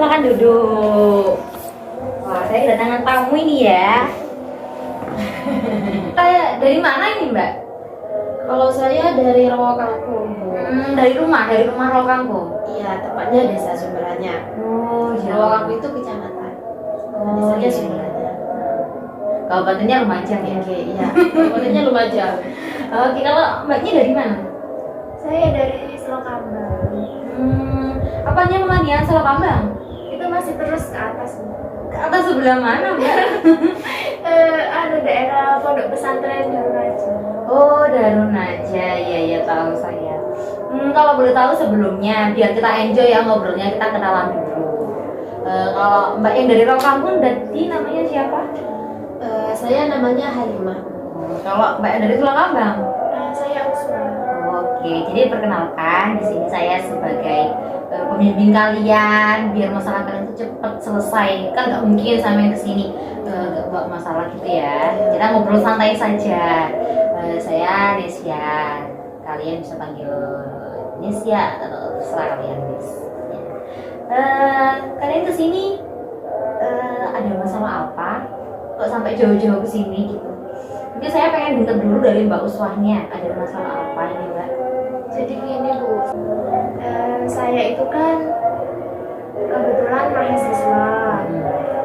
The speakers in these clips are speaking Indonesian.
silakan duduk. Wah, saya kedatangan tamu ini ya. Dari mana ini, Mbak? Kalau saya dari Rawakalkung, Bu. Dari rumah Rawakalkung. Iya, tepatnya Desa Sumberanya. Oh, Rawakalkung itu kecamatan. Oh, Desanya iya. Sumberanya. Kabupatennya Lumajang ya. Oke, iya. Kabupatennya Lumajang. Oke, kalau Mbaknya dari mana? Saya dari Selokambang. Apanya namanya Selokambang? Itu masih terus ke atas, Bu. Ke atas sebelah mana, Mbak? Ada daerah Pondok Pesantren Darul Najah. Oh, Darun aja, ya tahu saya. Kalau boleh tahu sebelumnya, biar kita enjoy ya ngobrolnya, kita kenalan dulu. Kalau Mbak yang dari Rawakalkung, tadi namanya siapa? Saya namanya Halimah. Kalau Mbak yang dari Selokambang? Saya Usma. Oke, jadi perkenalkan di sini saya sebagai pembimbing kalian biar masalah kalian itu cepat selesai. Kan nggak mungkin sampai ke sini nggak bawa masalah gitu ya. Kita ngobrol santai saja. Saya Nesya. Kalian bisa panggil Nesya atau terserah kalian, Nes. Kalian ke sini ada masalah apa? Kok sampai jauh-jauh ke sini gitu? Mungkin saya pengen dengar dulu dari Mbak Uswahnya. Ada masalah apa ini, Mbak? Jadi gini, Bu. Saya itu kan kebetulan mahasiswa.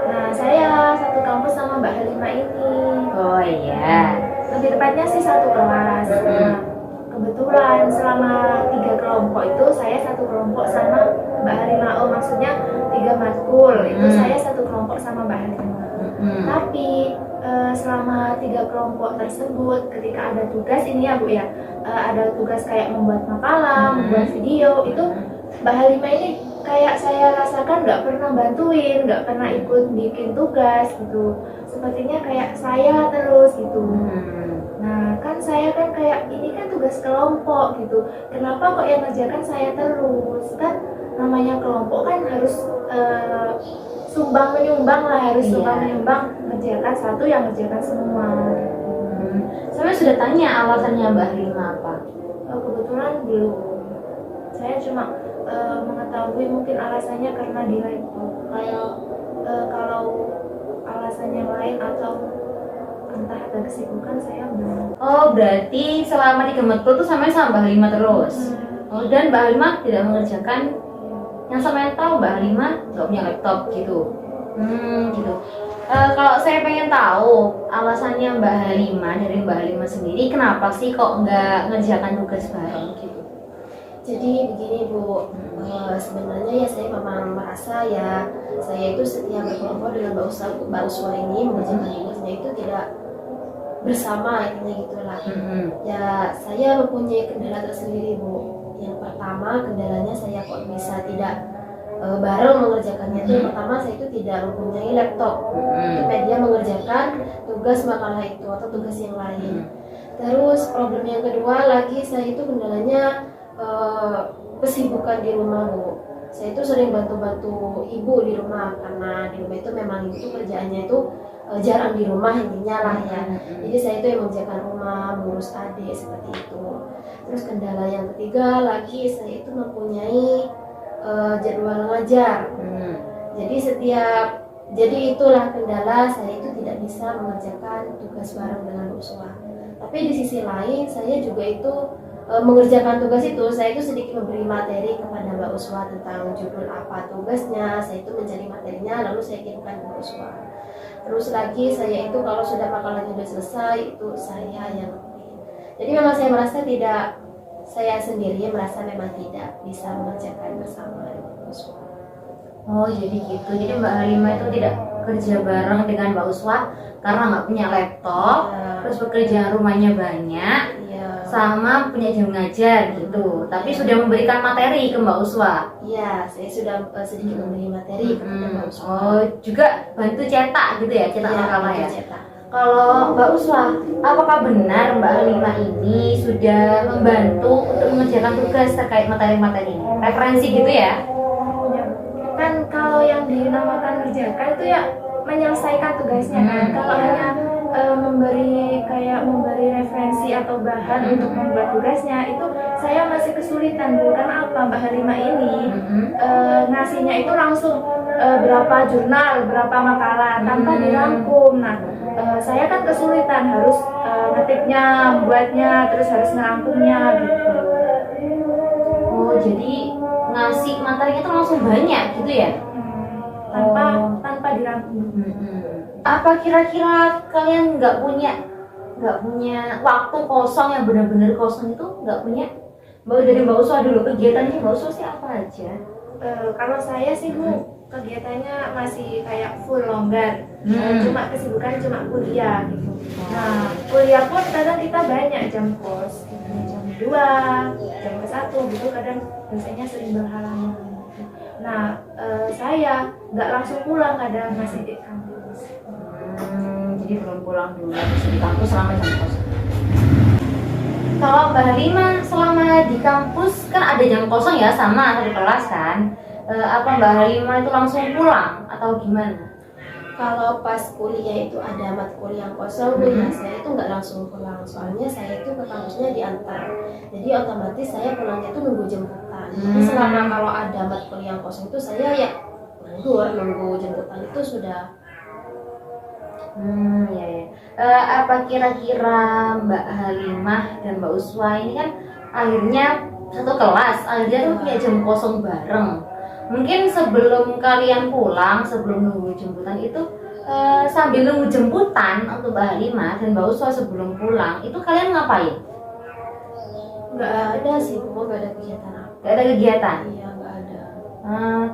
Nah, saya satu kampus sama Mbak Halimah ini. Oh iya. Lebih tepatnya sih satu kelas. Nah, kebetulan selama 3 kelompok itu saya satu kelompok sama Mbak Halimah. Oh, maksudnya 3 matkul itu saya satu kelompok sama Mbak Halimah. Tapi selama 3 kelompok tersebut, ketika ada tugas ini ya, Bu ya, ada tugas kayak membuat makalah, membuat video, itu Mbak Halimah ini kayak saya rasakan nggak pernah bantuin, nggak pernah ikut bikin tugas gitu. Sepertinya kayak saya terus gitu. Nah, kan saya kan kayak ini kan tugas kelompok gitu. Kenapa kok yang ngerjakan saya terus? Kan namanya kelompok kan harus sumbang menyumbang lah, harus sumbang menyumbang, ngerjakan satu yang ngerjakan semua. Saya sudah tanya alasannya Mbak Halimah apa? Kebetulan belum. Saya cuma mengetahui mungkin alasannya karena di laptop. Kayak kalau alasannya lain atau entah ada kesibukan saya belum. Oh, berarti selama 3 matkul tuh sama Mbak Halimah terus. Oh, dan Mbak Halimah tidak mengerjakan. Yang saya tahu Mbak Halimah nggak punya laptop gitu. Gitu. Kalau saya pengen tahu alasannya Mbak Halimah, dari Mbak Halimah sendiri, kenapa sih kok nggak ngerjakan tugas bareng gitu? Jadi begini, Bu, sebenarnya ya saya memang merasa ya saya itu setiap berkelompok dengan Mbak Uswa ini mengerjakan tugasnya itu tidak bersama, intinya gitulah. Ya saya mempunyai kendala tersendiri, Bu. Yang pertama, kendalanya saya kok bisa tidak bareng mengerjakannya itu. Pertama, saya itu tidak mempunyai laptop untuk media mengerjakan tugas makalah itu atau tugas yang lain. Terus problem yang kedua lagi, saya itu kendalanya kesibukan di rumah, Bu. Saya itu sering bantu-bantu ibu di rumah karena di rumah itu memang ibu itu kerjaannya itu jarang di rumah intinya lah ya. Jadi saya itu yang mengerjakan rumah, mengurus adik seperti itu. Terus kendala yang ketiga lagi, saya itu mempunyai jadwal ngajar. Jadi itulah kendala saya itu tidak bisa mengerjakan tugas bareng dengan Bu Uswa. Tapi di sisi lain saya juga itu mengerjakan tugas itu, saya itu sedikit memberi materi kepada Mbak Uswa tentang judul apa tugasnya. Saya itu mencari materinya lalu saya kirimkan ke Mbak Uswa. Terus lagi saya itu kalau sudah makalahnya sudah selesai itu saya yang ngeprint. Jadi memang saya merasa saya sendiri merasa memang tidak bisa mengerjakan bersama dengan Mbak Uswa. Oh, jadi gitu. Jadi Mbak Halimah itu tidak kerja bareng dengan Mbak Uswa karena nggak punya laptop, terus pekerjaan rumahnya banyak, sama punya jam ngajar gitu. Tapi sudah memberikan materi ke Mbak Uswa. Iya, saya sudah sedikit memberi materi kepada Mbak Uswa. Oh, juga bantu cetak gitu ya, cetak makalah ya. Cetak. Kalau Mbak Uswa, apakah benar Mbak Halimah ini sudah membantu untuk mengerjakan tugas terkait materi-materi ini? Referensi gitu ya? Kan kalau yang dinamakan kerjakan itu ya menyelesaikan tugasnya kan. Kalau hanya memberi referensi atau bahan untuk membuat tugasnya itu saya masih kesulitan. Bukan apa Mbak Halimah ini ngasihnya itu langsung berapa jurnal, berapa makalah tanpa dirangkum. Nah, saya kan kesulitan harus ngetiknya, buatnya, terus harus ngerangkumnya gitu. Oh, jadi ngasih materinya tuh langsung banyak gitu ya? Tanpa dirangkum. Apa kira-kira kalian nggak punya waktu kosong yang benar-benar kosong itu nggak punya? Dari Mbak Uswa dulu, kegiatannya Mbak Uswa sih apa aja? Kalau saya sih Bu, kegiatannya masih kayak full longgar. Cuma kesibukan cuma kuliah gitu. Nah, kuliah pun kadang kita banyak jam kos, gitu. Jam 2, jam ke 1 gitu, kadang dosennya sering berhalangan gitu. Nah, saya nggak langsung pulang, kadang masih di kampus. Jadi belum pulang dulu, masih di kampus selama jam kosong. Kalau Mbak Halima selama di kampus kan ada jam kosong ya, sama satu kelas kan? Apa Mbak Halima itu langsung pulang atau gimana? Kalau pas kuliah itu ada matkul yang kosong, ya saya itu nggak langsung pulang. Soalnya saya itu ke kampusnya diantar. Jadi otomatis saya pulangnya itu nunggu jemputan. Jadi selama kalau ada matkul yang kosong itu saya ya nunggu jemputan itu sudah. Ya. Apa kira-kira Mbak Halimah dan Mbak Uswa ini kan akhirnya satu kelas, akhirnya tuh punya jam kosong bareng. Mungkin sebelum kalian pulang, sebelum nunggu jemputan itu sambil nunggu jemputan untuk Mbak Halimah dan Mbak Uswa sebelum pulang, itu kalian ngapain? Nggak ada sih, Bu, nggak ada kegiatan apa. Gak ada kegiatan? Iya, nggak ada.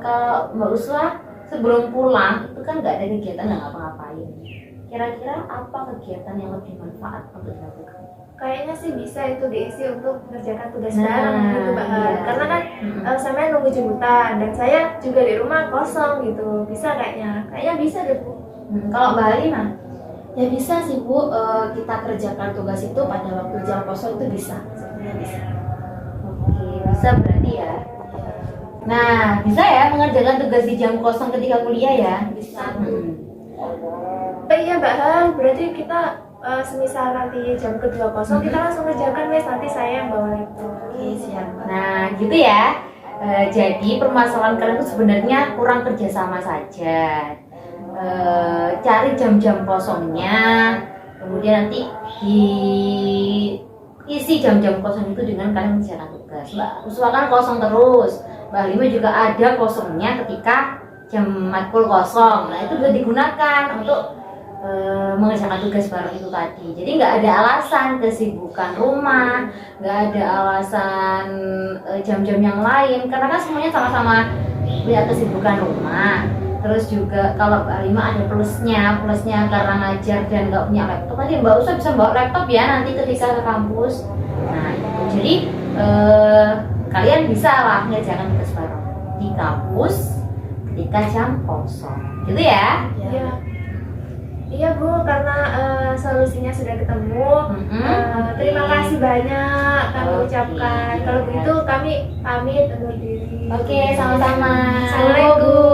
Kalau Mbak Uswa sebelum pulang itu kan gak ada kegiatan, gak ngapa-ngapain. Kira-kira apa kegiatan yang lebih manfaat untuk dilakukan? Kayaknya sih bisa itu diisi untuk mengerjakan tugas Nah, bareng gitu Mbak. iya. Karena kan saya nunggu jemputan dan saya juga di rumah kosong gitu. Bisa kayaknya bisa deh Bu. Kalau Mbak Halimah? Ya bisa sih Bu, kita kerjakan tugas itu pada waktu jam kosong itu bisa. Sebenarnya bisa. Oke, bisa berarti ya. Nah, bisa ya mengerjakan tugas di jam kosong ketika kuliah ya? Bisa. Iya Mbak Han, berarti kita semisal nanti jam kedua kosong kita langsung kerjakan Wes, nanti saya yang bawa laptop. Oke, siap Mbak. Nah, gitu ya. Jadi permasalahan kalian itu sebenarnya kurang kerjasama saja. Cari jam-jam kosongnya, kemudian nanti diisi jam-jam kosong itu dengan kalian mengerjakan tugas. Mbak Uswa kan kosong terus, Mbak Halima juga ada kosongnya ketika jam matkul kosong. Nah, itu bisa digunakan untuk mengerjakan tugas bareng itu tadi. Jadi nggak ada alasan kesibukan rumah, nggak ada alasan jam-jam yang lain, karena kan semuanya sama-sama punya kesibukan rumah. Terus juga kalau Mbak Halima ada plusnya karena ngajar dan nggak punya laptop, tadi Mbak Usha bisa bawa laptop ya nanti ketika ke kampus. Nah itu, jadi kalian bisa lah mengerjakan tugas bareng di kampus ketika jam kosong, gitu ya? Iya. Iya Bu, karena solusinya sudah ketemu. Terima kasih banyak kami ucapkan. Kalau begitu kami pamit undur diri. Oke, sama-sama. Assalamualaikum.